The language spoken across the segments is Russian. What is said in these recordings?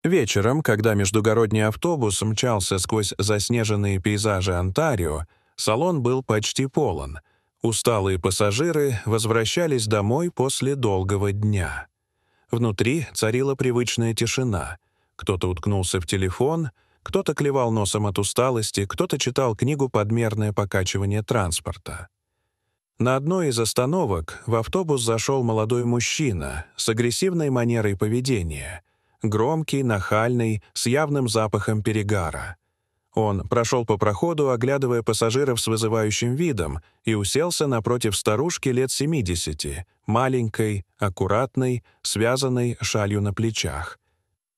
Вечером, когда междугородний автобус мчался сквозь заснеженные пейзажи Онтарио, салон был почти полон. Усталые пассажиры возвращались домой после долгого дня. Внутри царила привычная тишина. Кто-то уткнулся в телефон, кто-то клевал носом от усталости, кто-то читал книгу «Подмерное покачивание транспорта». На одной из остановок в автобус зашел молодой мужчина с агрессивной манерой поведения, громкий, нахальный, с явным запахом перегара. Он прошел по проходу, оглядывая пассажиров с вызывающим видом, и уселся напротив старушки лет 70, маленькой, аккуратной, связанной шалью на плечах.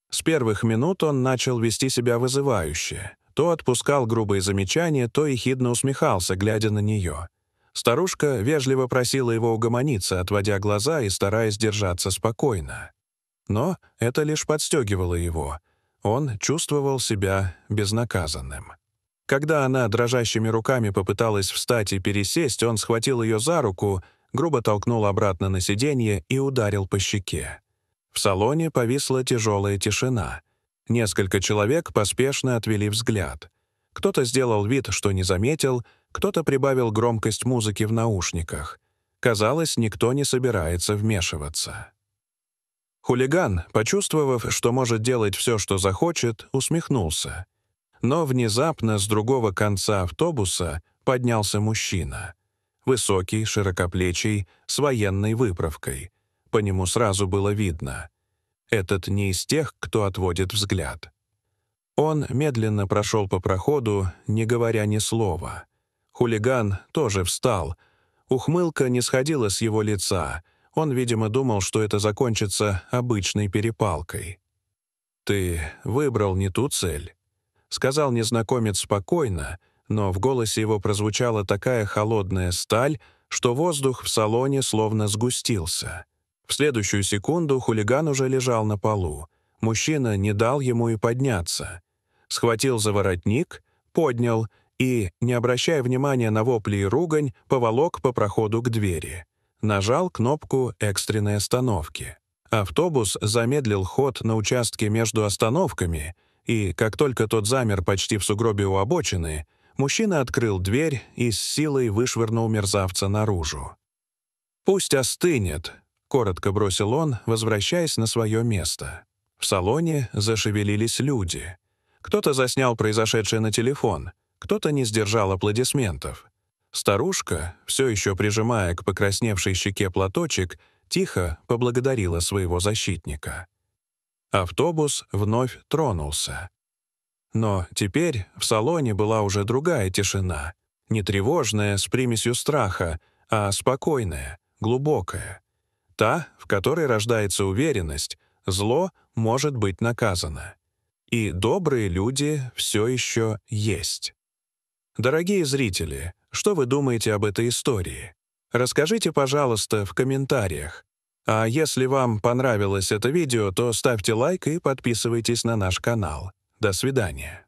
С первых минут он начал вести себя вызывающе. То отпускал грубые замечания, то ехидно усмехался, глядя на нее. Старушка вежливо просила его угомониться, отводя глаза и стараясь держаться спокойно. Но это лишь подстегивало его. Он чувствовал себя безнаказанным. Когда она дрожащими руками попыталась встать и пересесть, он схватил ее за руку, грубо толкнул обратно на сиденье и ударил по щеке. В салоне повисла тяжелая тишина. Несколько человек поспешно отвели взгляд. Кто-то сделал вид, что не заметил, кто-то прибавил громкость музыки в наушниках. Казалось, никто не собирается вмешиваться. Хулиган, почувствовав, что может делать все, что захочет, усмехнулся. Но внезапно с другого конца автобуса поднялся мужчина. Высокий, широкоплечий, с военной выправкой. По нему сразу было видно. Этот не из тех, кто отводит взгляд. Он медленно прошел по проходу, не говоря ни слова. Хулиган тоже встал. Ухмылка не сходила с его лица. Он, видимо, думал, что это закончится обычной перепалкой. «Ты выбрал не ту цель», — сказал незнакомец спокойно, но в голосе его прозвучала такая холодная сталь, что воздух в салоне словно сгустился. В следующую секунду хулиган уже лежал на полу. Мужчина не дал ему и подняться. Схватил за воротник, поднял и, не обращая внимания на вопли и ругань, поволок по проходу к двери. Нажал кнопку экстренной остановки. Автобус замедлил ход на участке между остановками, и, как только тот замер почти в сугробе у обочины, мужчина открыл дверь и с силой вышвырнул мерзавца наружу. «Пусть остынет», — коротко бросил он, возвращаясь на свое место. В салоне зашевелились люди. Кто-то заснял произошедшее на телефон, кто-то не сдержал аплодисментов. Старушка, все еще прижимая к покрасневшей щеке платочек, тихо поблагодарила своего защитника. Автобус вновь тронулся. Но теперь в салоне была уже другая тишина, не тревожная, с примесью страха, а спокойная, глубокая. Та, в которой рождается уверенность, зло может быть наказано. И добрые люди все еще есть. Дорогие зрители, что вы думаете об этой истории? Расскажите, пожалуйста, в комментариях. А если вам понравилось это видео, то ставьте лайк и подписывайтесь на наш канал. До свидания.